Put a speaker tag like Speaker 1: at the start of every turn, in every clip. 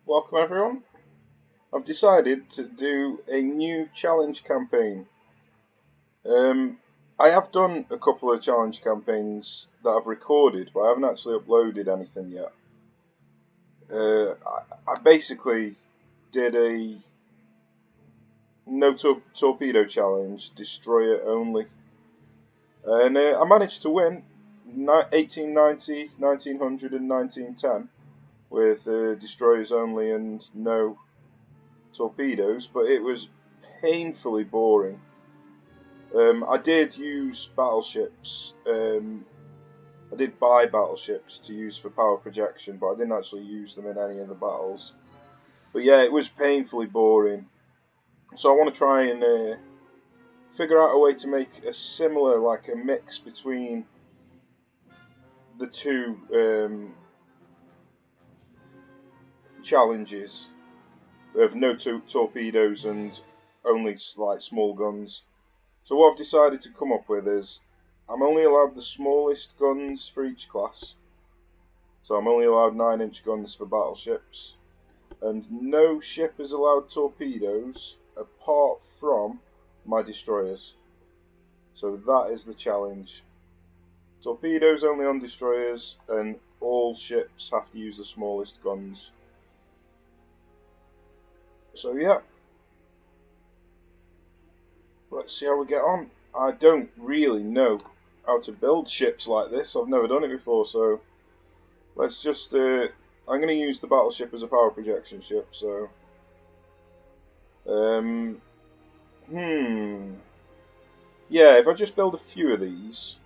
Speaker 1: Welcome everyone. I've decided to do a new challenge campaign. I have done a couple of challenge campaigns that I've recorded, but I haven't actually uploaded anything yet. I basically did a no torpedo challenge, destroyer only, and I managed to win 1890, 1900 and 1910 with destroyers only and no torpedoes, but it was painfully boring. I did use battleships. I did buy battleships to use for power projection, but I didn't actually use them in any of the battles. But yeah, it was painfully boring. So I want to try and figure out a way to make a similar, like a mix between the two challenges of no torpedoes and only like small guns. So what I've decided to come up with is I'm only allowed the smallest guns for each class. So I'm only allowed 9-inch guns for battleships. And no ship is allowed torpedoes apart from my destroyers. So that is the challenge. Torpedoes only on destroyers, and all ships have to use the smallest guns. So yeah. Let's see how we get on. I don't really know how to build ships like this. I've never done it before, so let's just I'm going to use the battleship as a power projection ship, so yeah, if I just build a few of these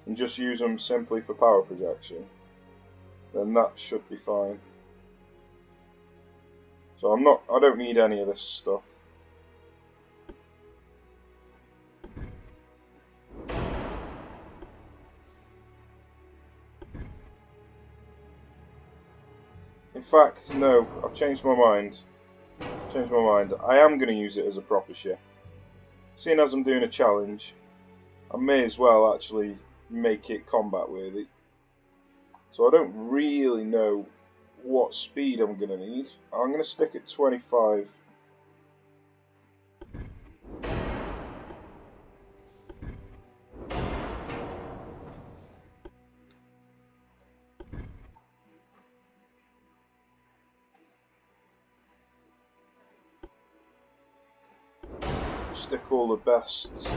Speaker 1: and just use them simply for power projection, then that should be fine. So I don't need any of this stuff. In fact, no, I've changed my mind. I am going to use it as a proper ship. Seeing as I'm doing a challenge, I may as well actually make it combat worthy. So I don't really know what speed I'm going to need. I'm going to stick at 25. Stick all the best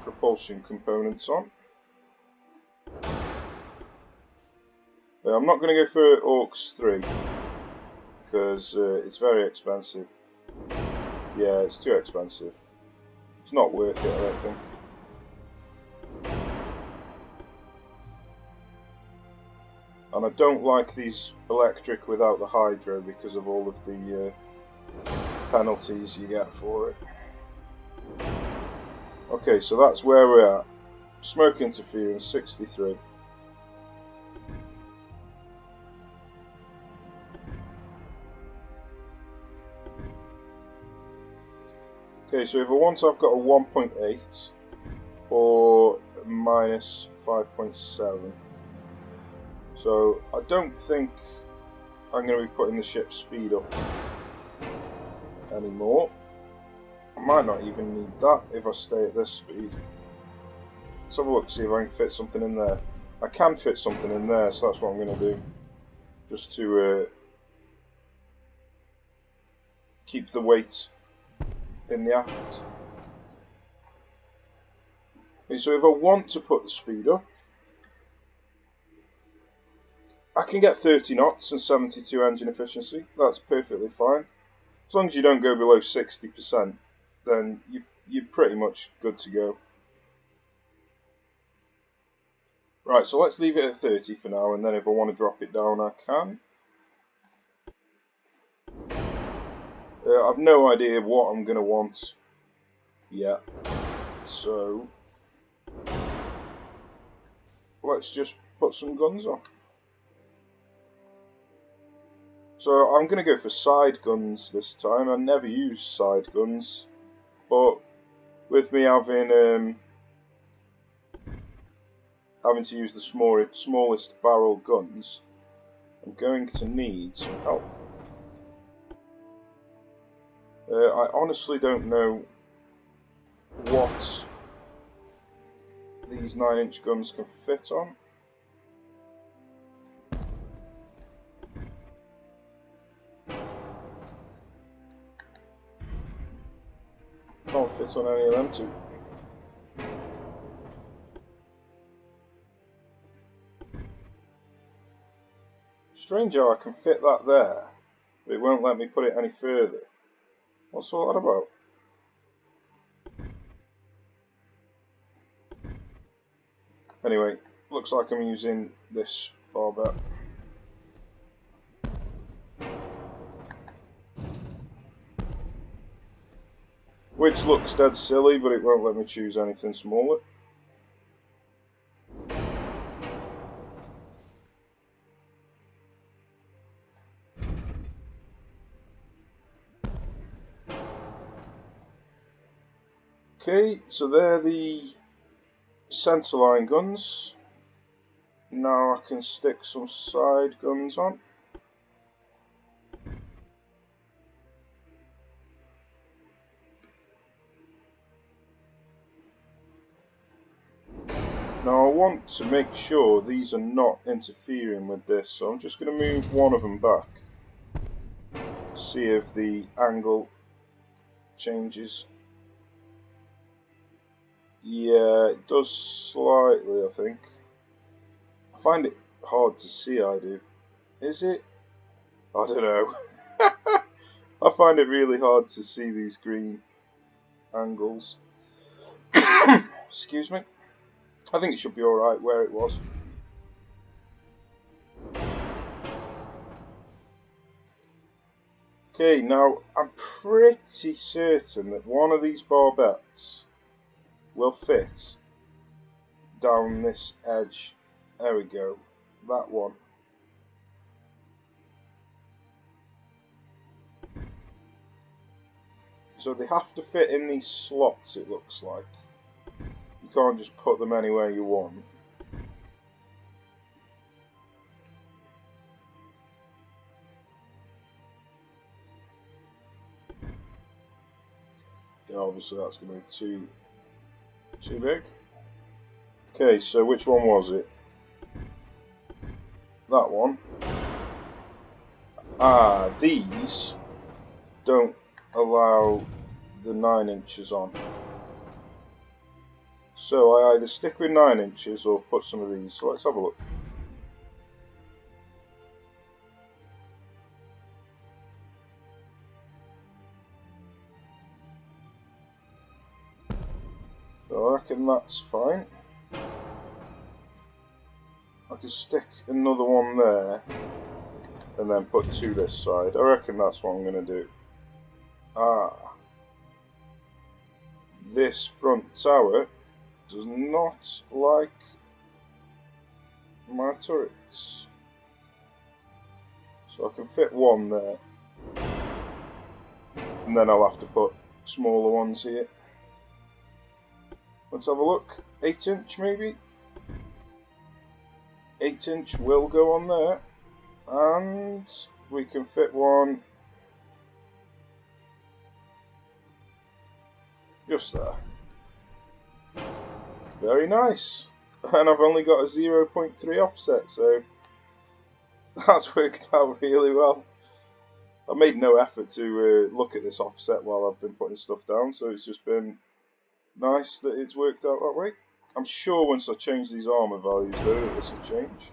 Speaker 1: propulsion components on. I'm not going to go for Orcs 3 because it's very expensive. Yeah, it's too expensive. It's not worth it, I don't think. And I don't like these electric without the hydro because of all of the penalties you get for it. Okay, so that's where we're at. Smoke interference 63. Okay, so if I want, I've got a 1.8 or a minus 5.7. So I don't think I'm going to be putting the ship's speed up anymore. I might not even need that if I stay at this speed. Let's have a look, see if I can fit something in there. I can fit something in there, so that's what I'm going to do. Just to keep the weight in the aft. Okay, so if I want to put the speed up, I can get 30 knots and 72 engine efficiency. That's perfectly fine. As long as you don't go below 60%, then you're pretty much good to go. Right, so let's leave it at 30 for now, and then if I want to drop it down, I can. I've no idea what I'm going to want yet, so let's just put some guns on. So I'm going to go for side guns this time. I never use side guns, but with me having to use the smallest barrel guns, I'm going to need some help. I honestly don't know what these 9-inch guns can fit on. Can't fit on any of them two. Strange how I can fit that there, but it won't let me put it any further. What's all that about? Anyway, looks like I'm using this barbette. Which looks dead silly, but it won't let me choose anything smaller. Okay, so they're the centerline guns. Now I can stick some side guns on. Now I want to make sure these are not interfering with this, so I'm just going to move one of them back. See if the angle changes. Yeah, it does slightly, I think. I find it hard to see, I do. Is it? I don't know. I find it really hard to see these green angles. Excuse me. I think it should be alright where it was. Okay, now I'm pretty certain that one of these barbettes will fit down this edge. There we go. That one. So they have to fit in these slots, it looks like. You can't just put them anywhere you want. Yeah, obviously that's going to be too big. Okay, so which one was it? That one. Ah, these don't allow the 9 inches on. So I either stick with 9 inches or put some of these. So let's have a look. So I reckon that's fine. I can stick another one there and then put two this side. I reckon that's what I'm going to do. Ah. This front tower does not like my turrets. So I can fit one there. And then I'll have to put smaller ones here. Let's have a look. 8 inch maybe? 8 inch will go on there. And we can fit one just there. Very nice. And I've only got a 0.3 offset, so that's worked out really well. I made no effort to look at this offset while I've been putting stuff down, so it's just been nice that it's worked out that way. I'm sure once I change these armor values though that this will change.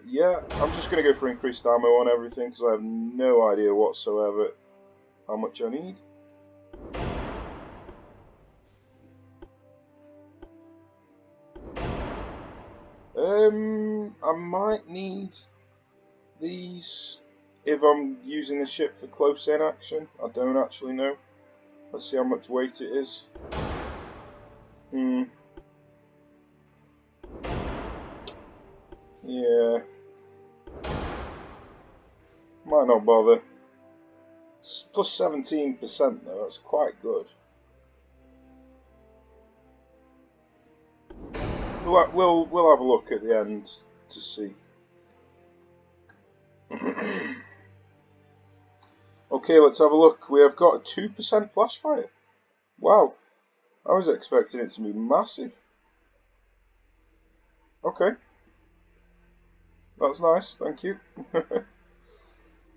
Speaker 1: Yeah, I'm just going to go for increased ammo on everything because I have no idea whatsoever how much I need. I might need these if I'm using the ship for close-in action. I don't actually know. Let's see how much weight it is. Yeah. Might not bother. It's plus 17% though, that's quite good. We'll have a look at the end to see. Okay, let's have a look. We have got a 2% flash fire. Wow, I was expecting it to be massive. Okay, that's nice, thank you.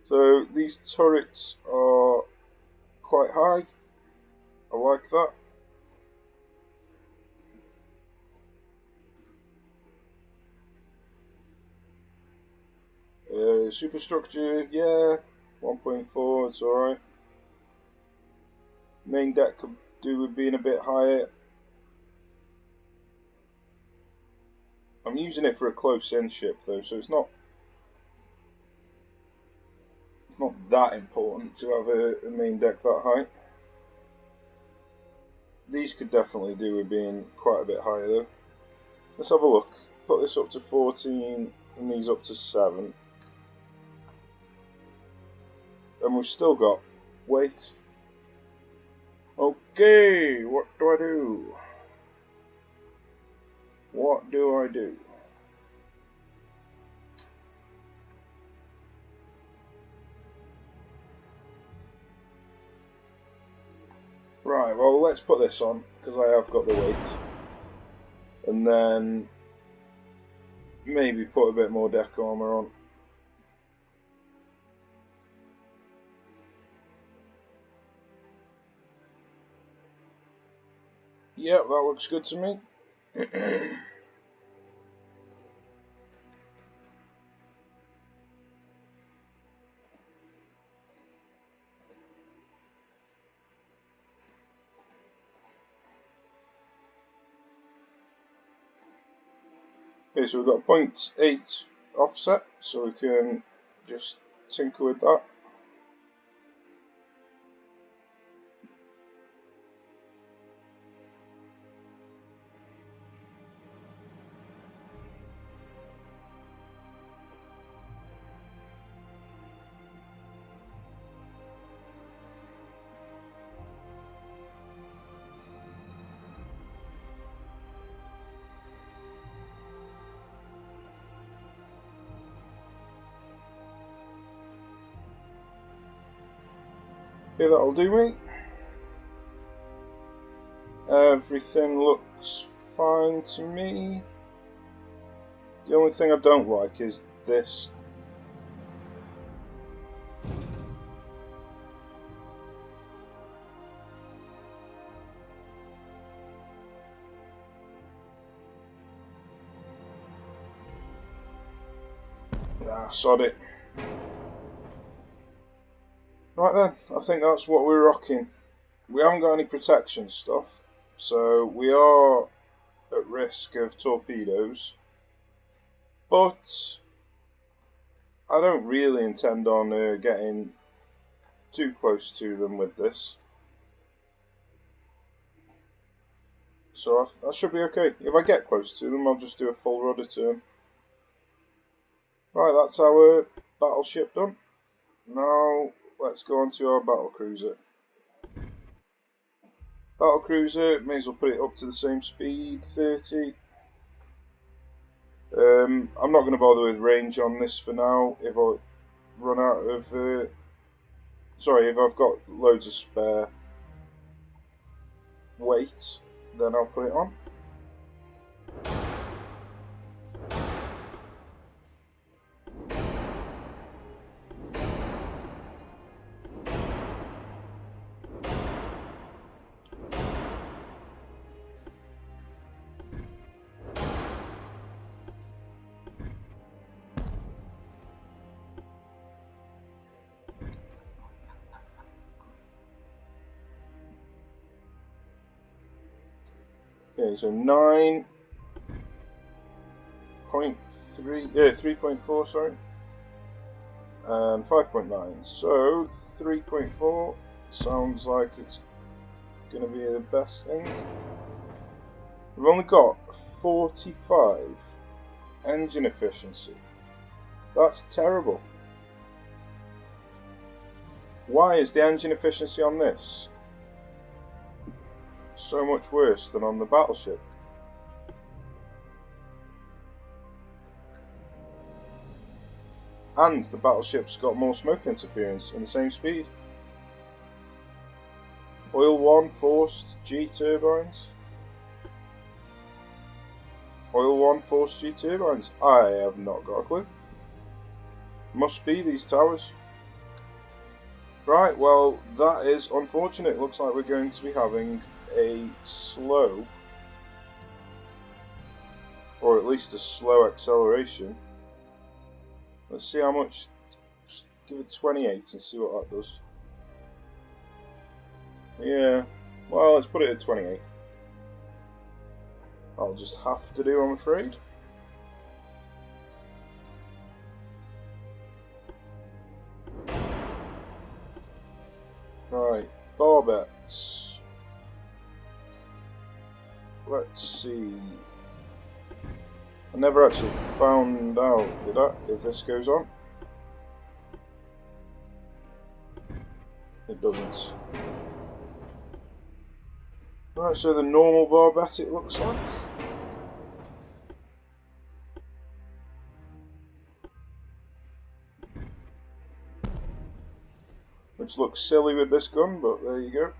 Speaker 1: So these turrets are quite high. I like that. Superstructure, yeah, 1.4, it's alright. Main deck could do with being a bit higher. I'm using it for a close-in ship though, so it's not that important to have a main deck that high. These could definitely do with being quite a bit higher though. Let's have a look. Put this up to 14 and these up to 7. And we've still got weight. Okay, what do I do? What do I do? Right, well let's put this on, because I have got the weight. And then maybe put a bit more deck armour on. Yep, that looks good to me. Okay, so we've got 0.8 offset, so we can just tinker with that. Okay, that'll do me. Everything looks fine to me. The only thing I don't like is this. Ah, sod it. Right then, I think that's what we're rocking. We haven't got any protection stuff, so we are at risk of torpedoes. But I don't really intend on getting too close to them with this. So I should be okay. If I get close to them, I'll just do a full rudder turn. Right, that's our battleship done. Now, let's go on to our battlecruiser. Battlecruiser, may as well put it up to the same speed, 30. I'm not going to bother with range on this for now. If I run out of... sorry, if I've got loads of spare weight, then I'll put it on. Okay, so 3.4, sorry, and 5.9. So 3.4 sounds like it's going to be the best thing. We've only got 45 engine efficiency. That's terrible. Why is the engine efficiency on this so much worse than on the battleship? And the battleship's got more smoke interference and the same speed. Oil 1 forced G turbines. Oil 1 forced G turbines. I have not got a clue. Must be these towers. Right, well, that is unfortunate. Looks like we're going to be having a slow, or at least a slow acceleration. Let's see how much. Just give it 28 and see what that does. Yeah, well, let's put it at 28. I'll just have to do, I'm afraid. Right, barbettes. Let's see. I never actually found out, did I, if this goes on? It doesn't. Right, so the normal barbette it looks like. Which looks silly with this gun, but there you go.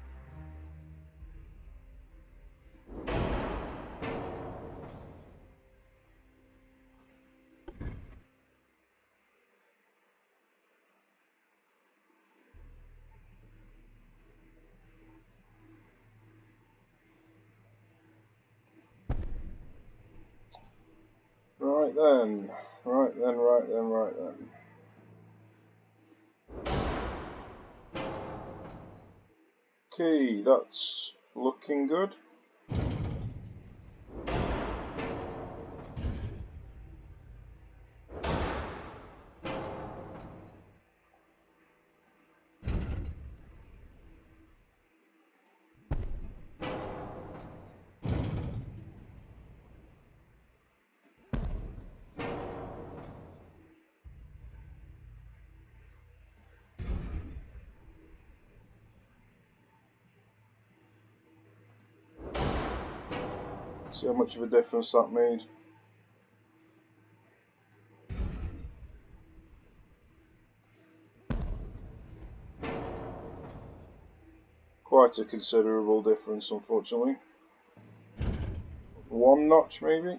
Speaker 1: Right then, right then, right then, right then. Okay, that's looking good. See how much of a difference that made. Quite a considerable difference, unfortunately. 1 notch, maybe?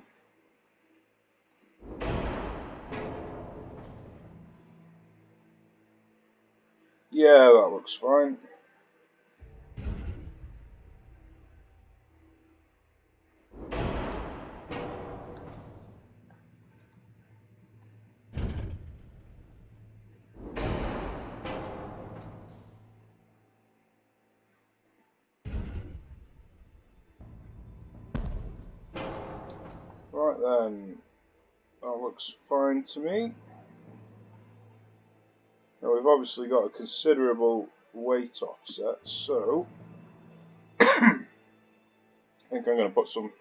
Speaker 1: Yeah, that looks fine. Right then, that looks fine to me. Now we've obviously got a considerable weight offset, so I think I'm going to put some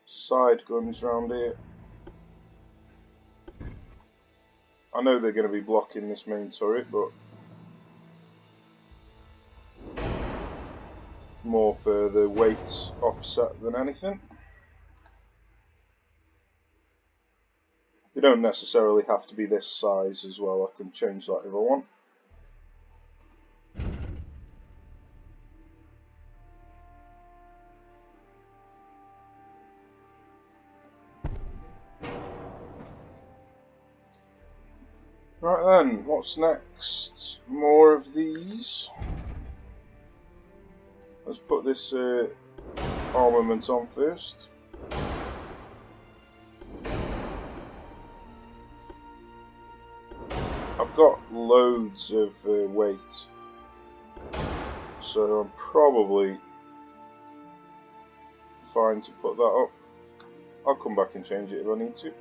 Speaker 1: side guns around here. I know they're going to be blocking this main turret, but more for the weight offset than anything. They don't necessarily have to be this size as well, I can change that if I want. Right then, what's next? More of these. Let's put this armament on first. I've got loads of weight, so I'm probably fine to put that up. I'll come back and change it if I need to.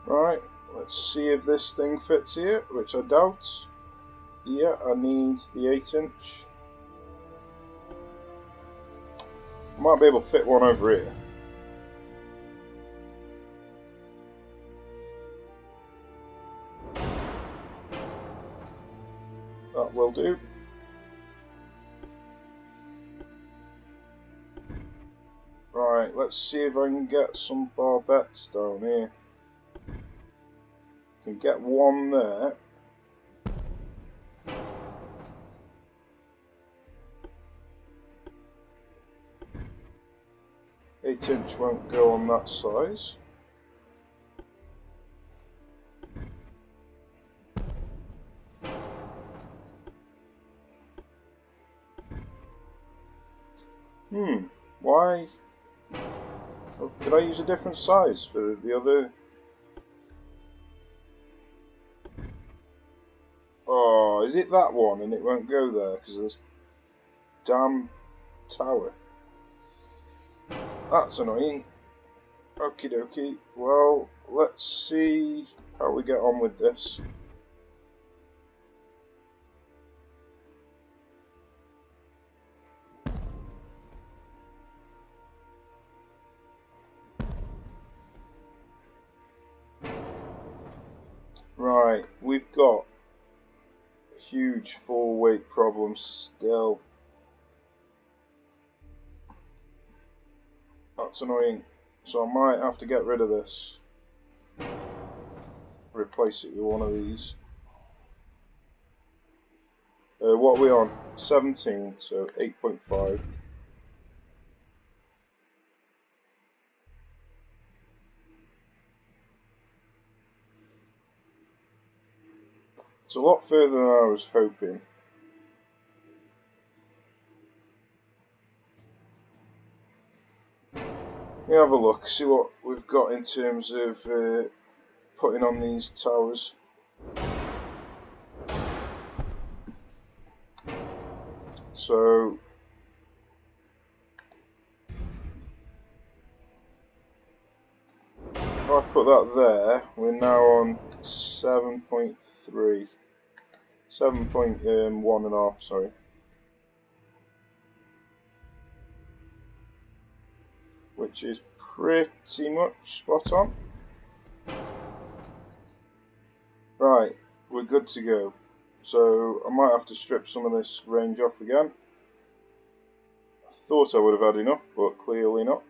Speaker 1: Right, let's see if this thing fits here, which I doubt. Yeah, I need the 8-inch. I might be able to fit one over here. That will do. let's see if I can get some barbettes down here. Can get one there. Eight-inch won't go on that size. Why? Oh, could I use a different size for the other? Oh, is it that one and it won't go there because of this damn tower? That's annoying. Okie dokie. Well, let's see how we get on with this. Right, we've got huge fall weight problems still. That's annoying. So I might have to get rid of this. Replace it with one of these. What are we on? 17, so 8.5. It's a lot further than I was hoping. Let me have a look, see what we've got in terms of putting on these towers. So if I put that there, we're now on 7.3. 7.1.5, sorry. Which is pretty much spot on. Right, we're good to go. So I might have to strip some of this range off again. I thought I would have had enough, but clearly not.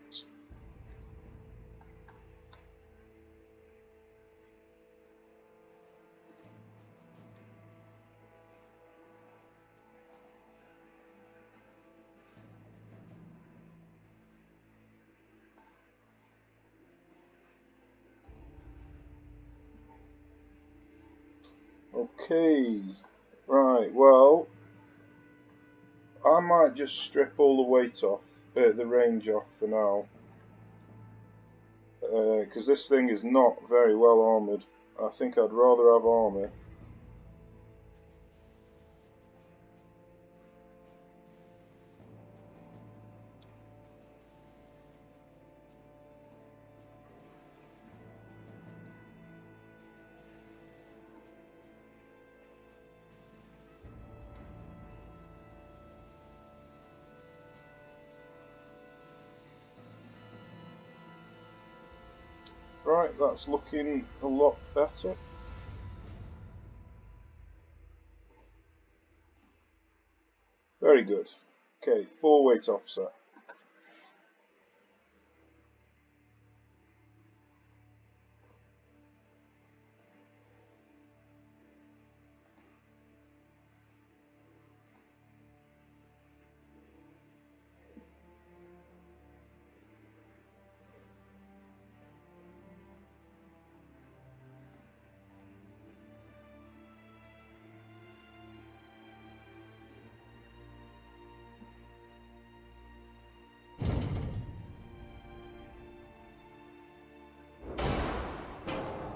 Speaker 1: Okay, right, well, I might just strip all the weight off, the range off for now. Because this thing is not very well armoured. I think I'd rather have armour. Right, that's looking a lot better. Very good. Okay, 4 weight offset.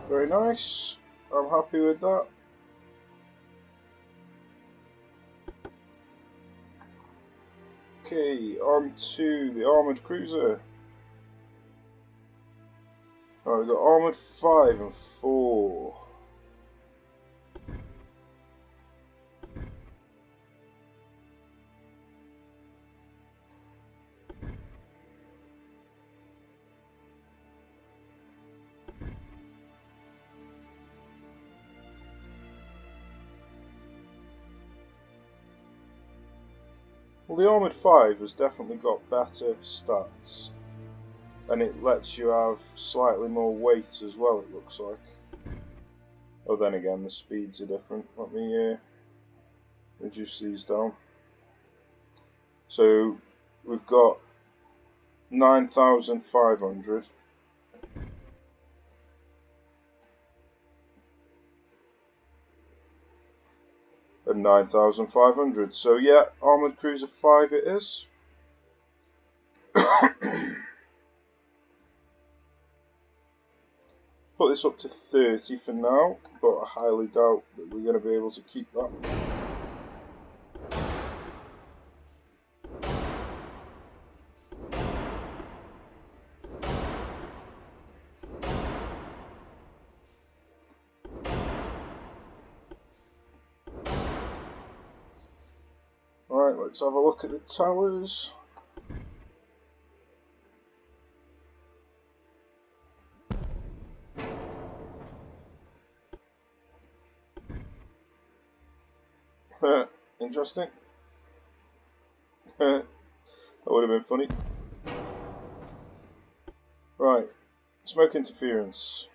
Speaker 1: Very nice. I'm happy with that. Okay, on to the armoured cruiser. Alright, we've got armoured 5 and 4. Well, the armoured 5 has definitely got better stats. And it lets you have slightly more weight as well, it looks like. Oh, then again, the speeds are different. Let me reduce these down. So we've got 9,500. And 9,500. So yeah, Armoured Cruiser 5 it is. Put this up to 30 for now, but I highly doubt that we're going to be able to keep that. Alright, let's have a look at the towers. Interesting. That would have been funny. Right, smoke interference.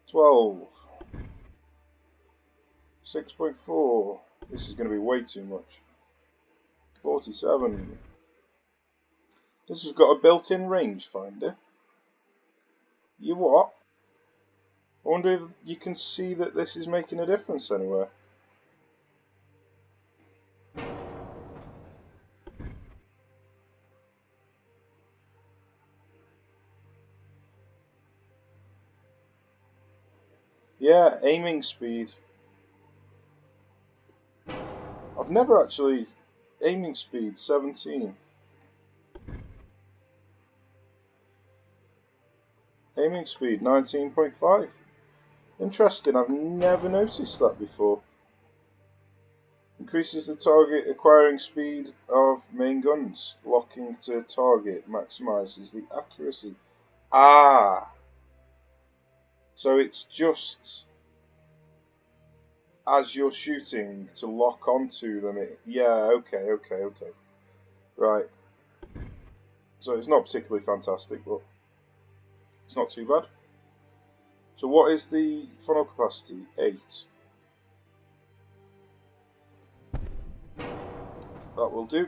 Speaker 1: 12. 6.4. This is going to be way too much. 47. This has got a built-in rangefinder. You what? I wonder if you can see that this is making a difference anywhere. Yeah, aiming speed. I've never actually... Aiming speed, 17. Aiming speed, 19.5. Interesting, I've never noticed that before. Increases the target acquiring speed of main guns. Locking to target maximises the accuracy. Ah! So it's just as you're shooting to lock onto them. Yeah, okay. Right. So it's not particularly fantastic, but it's not too bad. So what is the funnel capacity? 8. That will do.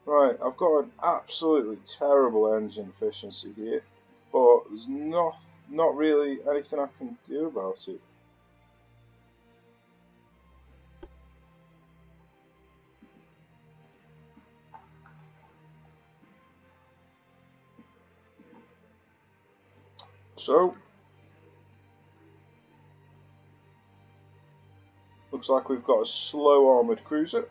Speaker 1: Right, I've got an absolutely terrible engine efficiency here, but there's not really anything I can do about it. So, looks like we've got a slow armoured cruiser.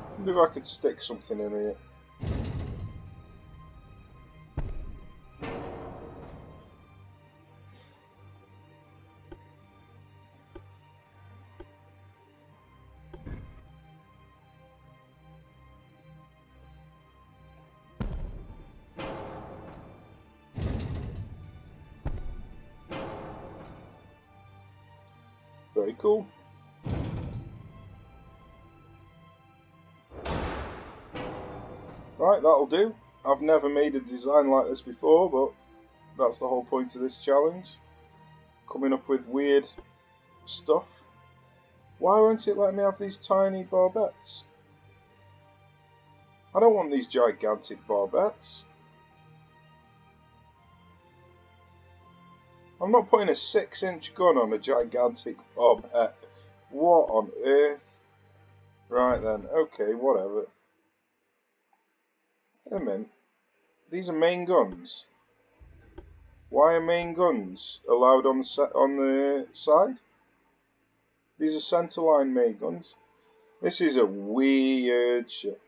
Speaker 1: I wonder if I could stick something in here. Very cool. Right, that'll do. I've never made a design like this before, but that's the whole point of this challenge. Coming up with weird stuff. Why won't it let me have these tiny barbettes? I don't want these gigantic barbettes. I'm not putting a 6-inch gun on a gigantic barbette. What on earth? Right then, okay, whatever. Wait a minute. These are main guns. Why are main guns allowed on the side? These are centerline main guns. This is a weird ship.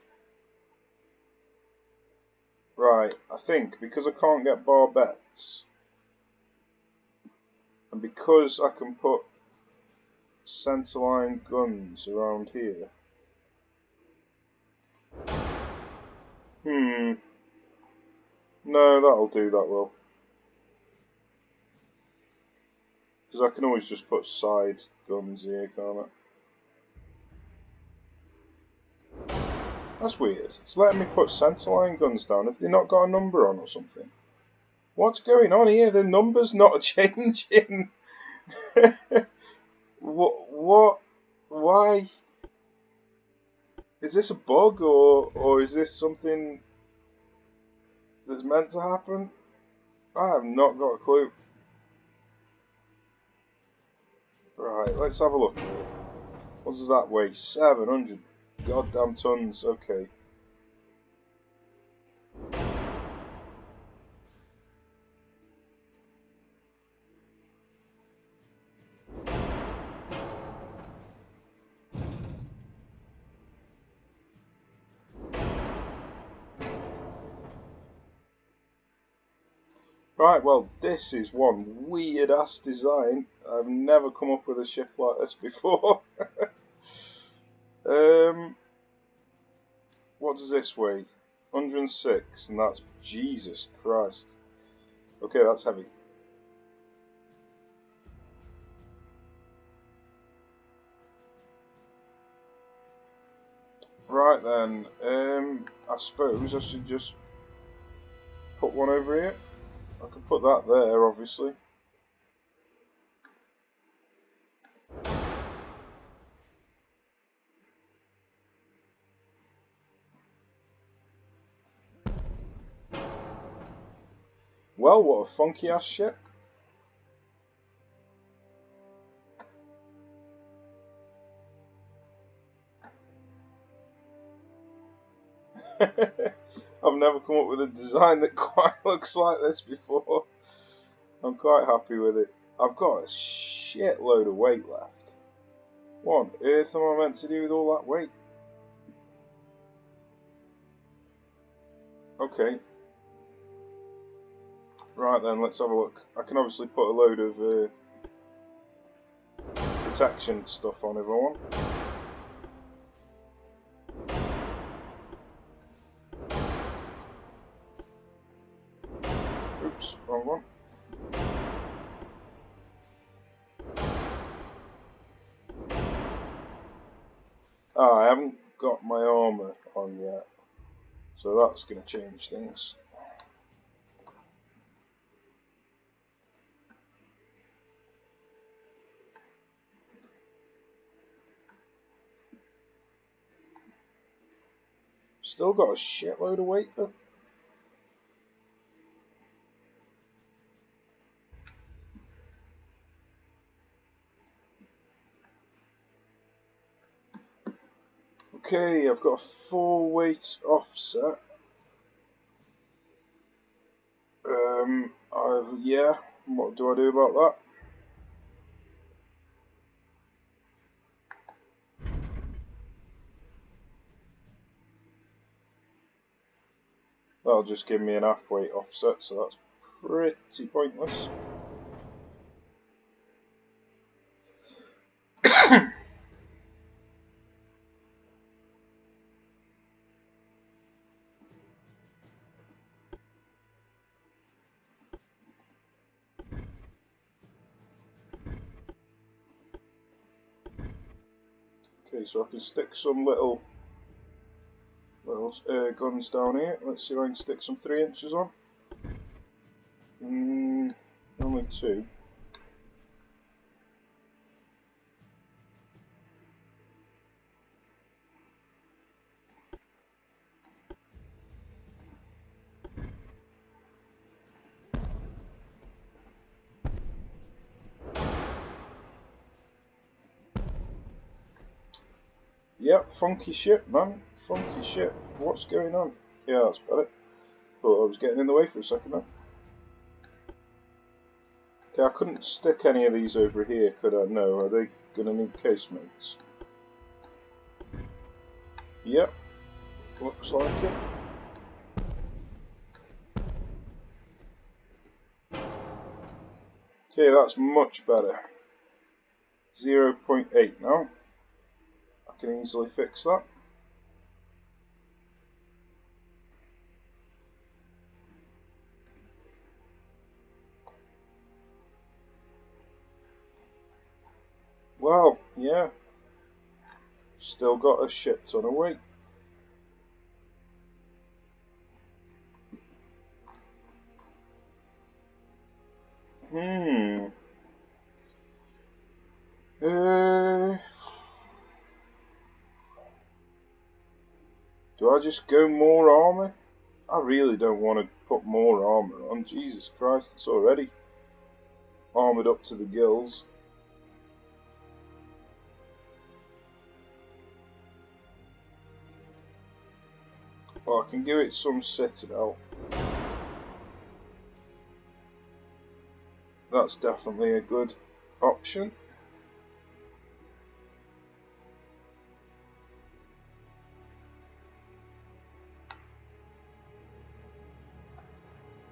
Speaker 1: Right, I think because I can't get barbettes, and because I can put centerline guns around here. No, that'll do that well. Because I can always just put side guns here, can't I? That's weird. It's letting me put centerline guns down if they've not got a number on or something. What's going on here? The number's not changing. What? Why? Is this a bug or is this something that's meant to happen? I have not got a clue. Right, let's have a look here. What does that weigh? 700 goddamn tons. Okay. Right, well, this is one weird ass design. I've never come up with a ship like this before. What does this weigh? 106, and that's Jesus Christ. Okay, that's heavy. Right then, I suppose I should just put one over here. I could put that there, obviously. Well, what a funky ass ship. I've never come up with a design that quite looks like this before. I'm quite happy with it. I've got a shitload of weight left. What on earth am I meant to do with all that weight? Okay. Right then, let's have a look. I can obviously put a load of protection stuff on if I want. Oops, wrong one. I haven't got my armour on yet, so that's going to change things. Still got a shitload of weight though. Okay, I've got a 4 weight offset. Yeah, what do I do about that? That'll just give me an half weight offset, so that's pretty pointless. Okay, so I can stick some little guns down here. Let's see if I can stick some 3 inches on. Only 2. Yep, funky ship, man. Funky ship. What's going on? Yeah, that's better. Thought I was getting in the way for a second then. Okay, I couldn't stick any of these over here, could I? No, are they gonna need casemates? Yep, looks like it. Okay, that's much better. 0.8 now. I can easily fix that. Well, yeah. Still got a shit ton of weight. Do I just go more armour? I really don't want to put more armour on. Jesus Christ, it's already armoured up to the gills. Well, I can give it some citadel. That's definitely a good option.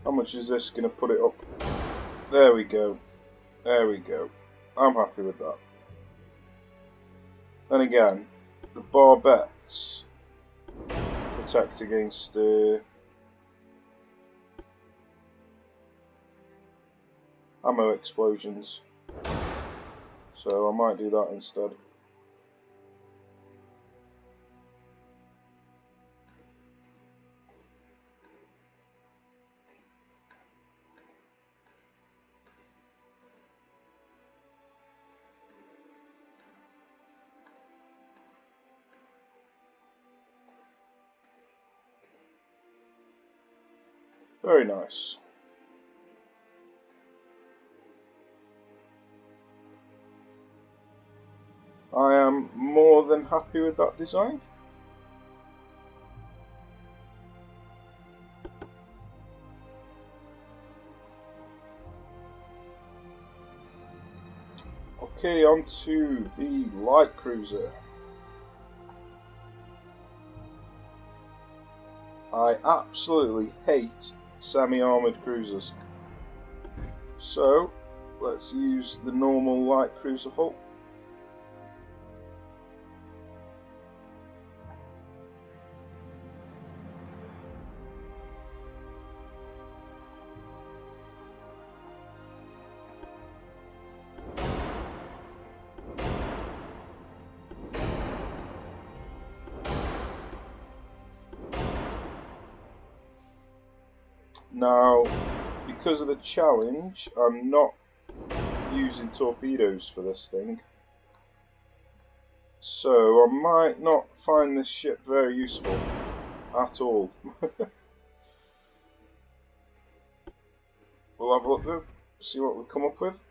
Speaker 1: How much is this going to put it up? There we go. There we go. I'm happy with that. Then again, the barbettes protect against ammo explosions. So I might do that instead. Very nice. I am more than happy with that design. Okay, on to the light cruiser. I absolutely hate semi-armoured cruisers. So, let's use the normal light cruiser hull. Now, because of the challenge, I'm not using torpedoes for this thing. So I might not find this ship very useful at all. We'll have a look though, see what we come up with.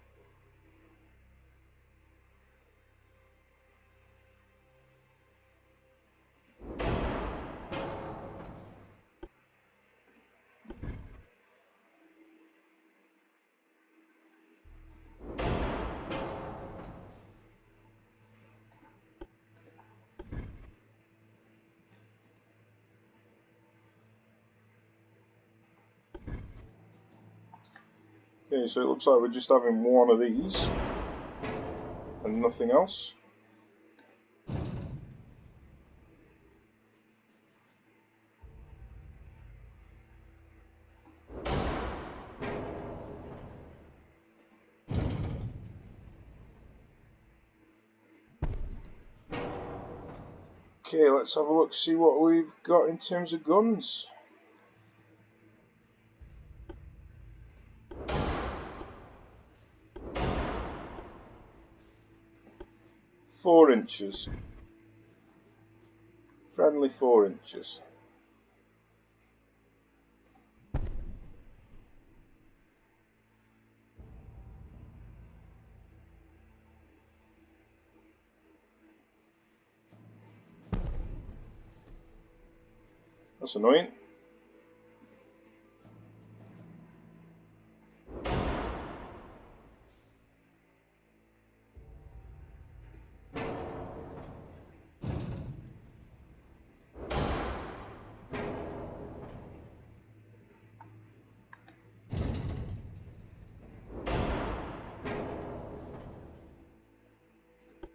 Speaker 1: Okay, so it looks like we're just having one of these and nothing else. Okay, let's have a look, see what we've got in terms of guns. Four inches. Friendly 4 inches. That's annoying.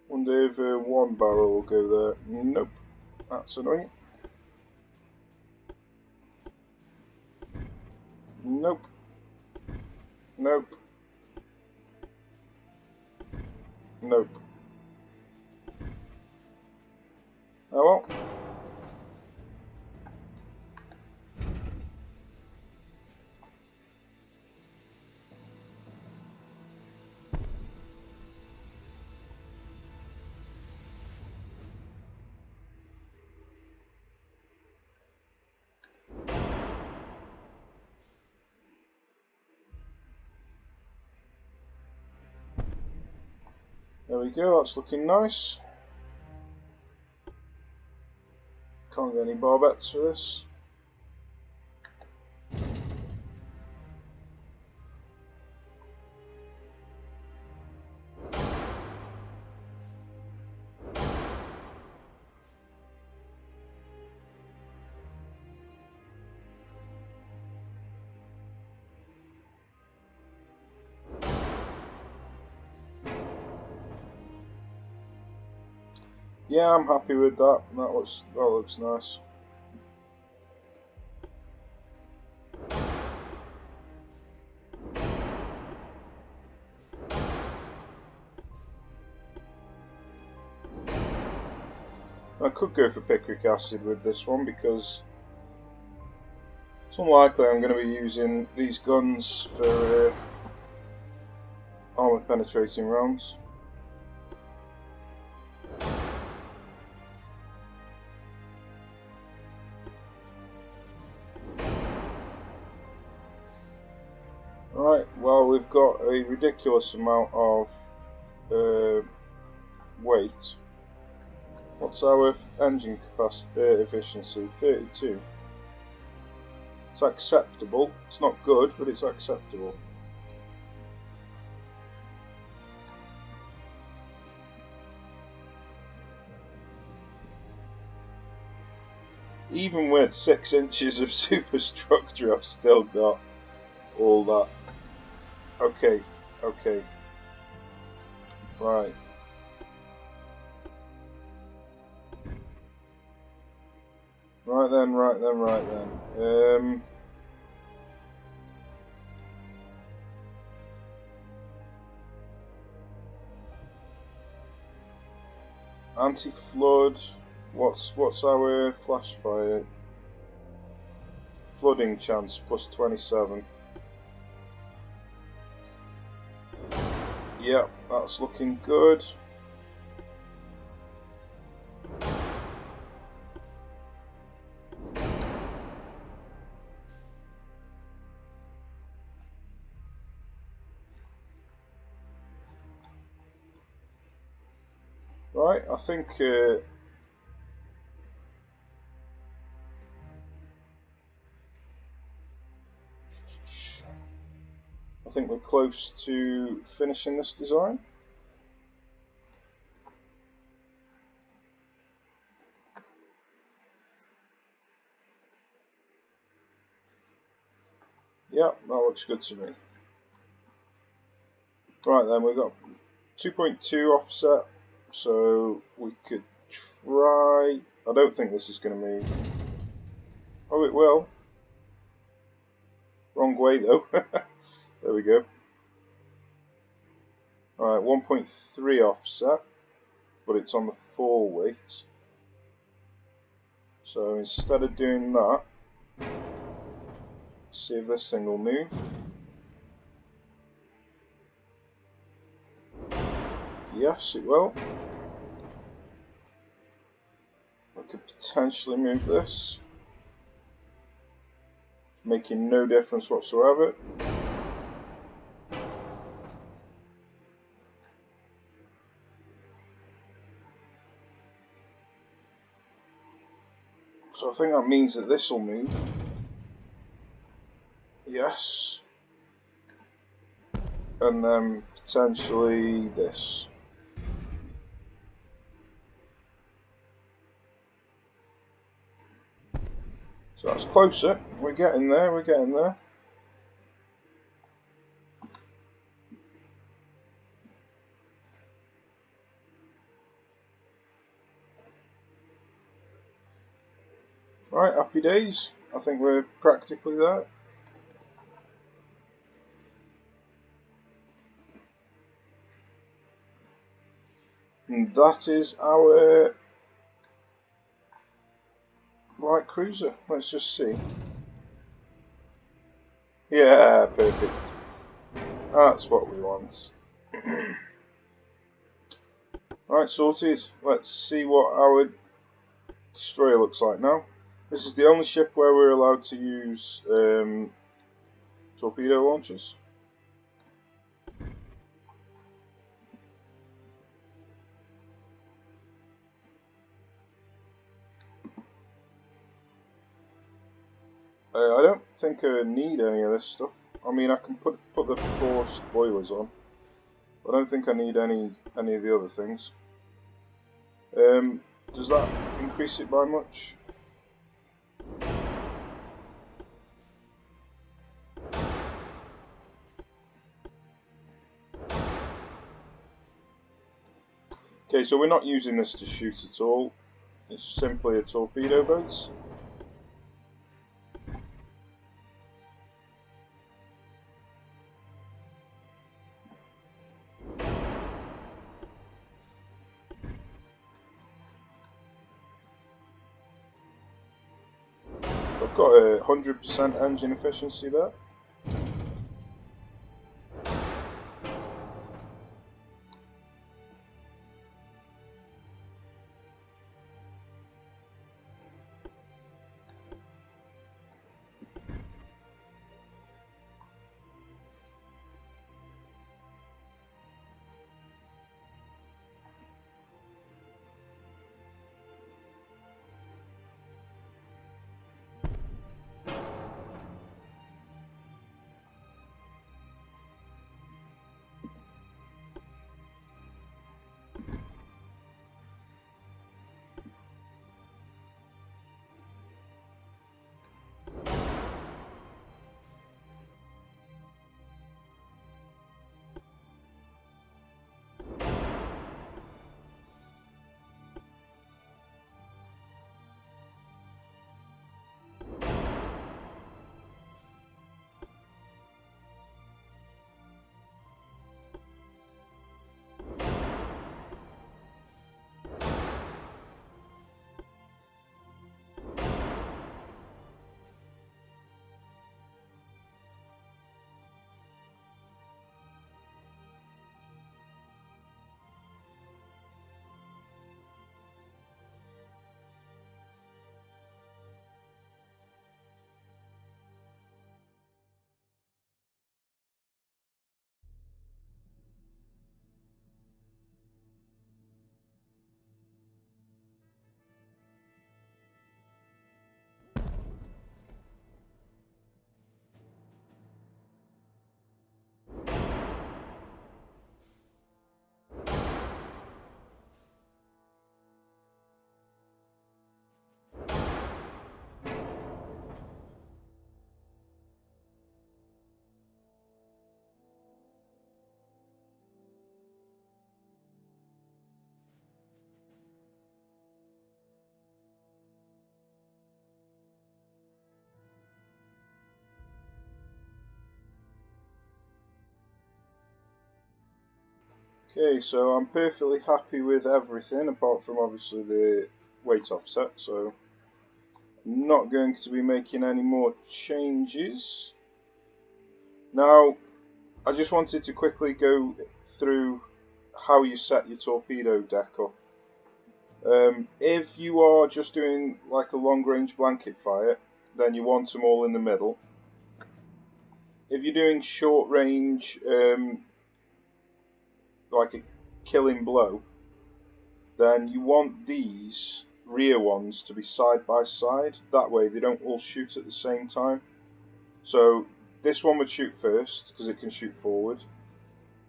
Speaker 1: Wonder if one barrel will go there. Nope. That's annoying. Nope. Nope. Nope. Oh well. There we go, that's looking nice. Can't get any barbettes for this. Yeah, I'm happy with that. That looks nice. I could go for picric acid with this one because it's unlikely I'm going to be using these guns for armor penetrating rounds. Right, well, we've got a ridiculous amount of weight. What's our engine capacity efficiency? 32. It's acceptable. It's not good, but it's acceptable. Even with 6 inches of superstructure, I've still got all that. Okay, okay. Right. Right then, right then, right then. Anti-flood. What's our flash fire? Flooding chance plus 27. Yep, that's looking good. Right, I think we're close to finishing this design. Yep, that looks good to me. Right then, we've got 2.2 offset, so we could try. I don't think this is going to move. Oh, it will. Wrong way though. There we go. Alright, 1.3 offset, but it's on the 4 weight. So instead of doing that, see if this thing will move. Yes, it will. I could potentially move this, making no difference whatsoever. So I think that means that this will move. Yes. And then potentially this. So that's closer. We're getting there, we're getting there. Right, happy days. I think we're practically there. And that is our light cruiser. Let's just see. Yeah, perfect. That's what we want. Right, sorted. Let's see what our destroyer looks like now. This is the only ship where we're allowed to use torpedo launchers. I don't think I need any of this stuff. I mean, I can put the forced boilers on, but I don't think I need any of the other things. Does that increase it by much? Okay, so we're not using this to shoot at all. It's simply a torpedo boat. I've got a 100% engine efficiency there. Okay, so I'm perfectly happy with everything apart from obviously the weight offset, so I'm not going to be making any more changes. Now, I just wanted to quickly go through how you set your torpedo deck up. If you are just doing like a long range blanket fire, then you want them all in the middle. If you're doing short range, like a killing blow, then you want these rear ones to be side by side. That way they don't all shoot at the same time. So this one would shoot first because it can shoot forward.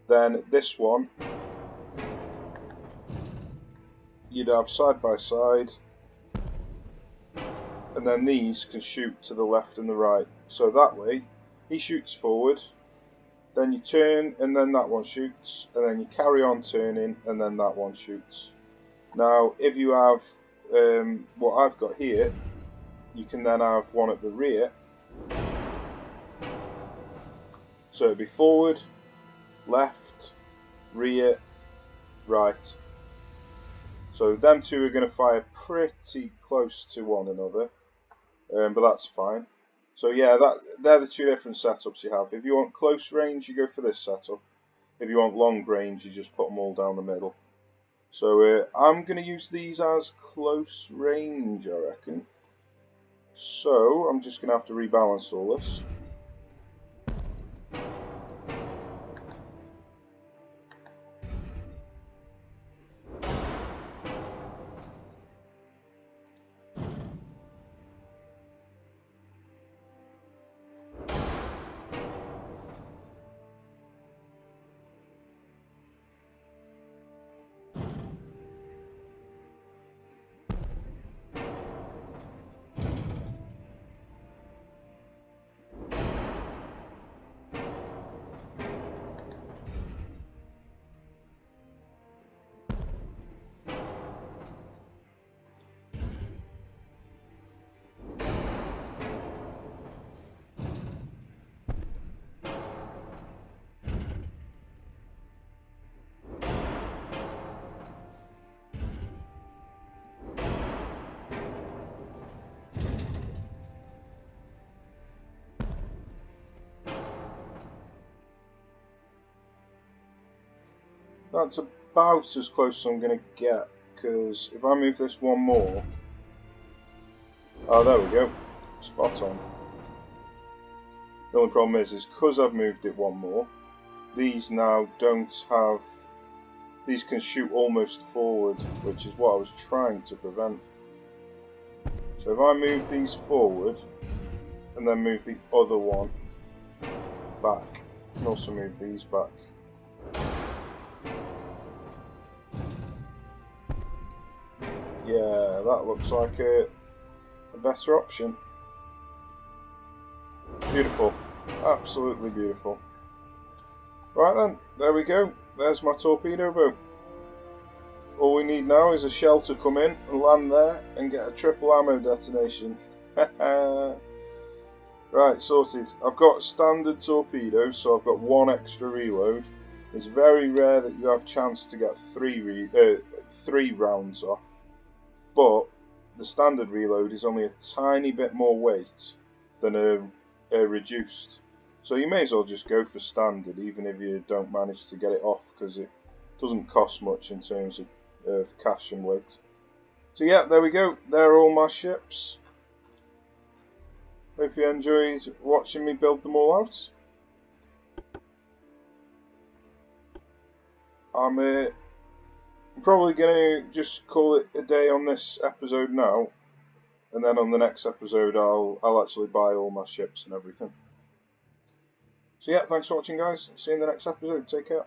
Speaker 1: Then this one you'd have side by side, and then these can shoot to the left and the right. So that way he shoots forward, then you turn and then that one shoots, and then you carry on turning and then that one shoots. Now if you have what I've got here, you can then have one at the rear. So it'd be forward, left, rear, right. So them two are going to fire pretty close to one another, but that's fine. So yeah, they're the two different setups you have. If you want close range, you go for this setup. If you want long range, you just put them all down the middle. So I'm going to use these as close range, I reckon. So I'm just going to have to rebalance all this. That's about as close as I'm going to get, because if I move this one more... Oh, there we go. Spot on. The only problem is because I've moved it one more, these now don't have... These can shoot almost forward, which is what I was trying to prevent. So if I move these forward, and then move the other one back, I can also move these back. Yeah, that looks like a better option. Beautiful. Absolutely beautiful. Right then, there we go. There's my torpedo boat. All we need now is a shell to come in and land there and get a triple ammo detonation. Right, sorted. I've got standard torpedoes, so I've got one extra reload. It's very rare that you have a chance to get three rounds off. But the standard reload is only a tiny bit more weight than a reduced. So you may as well just go for standard even if you don't manage to get it off, because it doesn't cost much in terms of cash and weight. So yeah, there we go. There are all my ships. Hope you enjoyed watching me build them all out. I'm probably going to just call it a day on this episode now, and then on the next episode I'll actually buy all my ships and everything. So yeah, thanks for watching guys. See you in the next episode. Take care.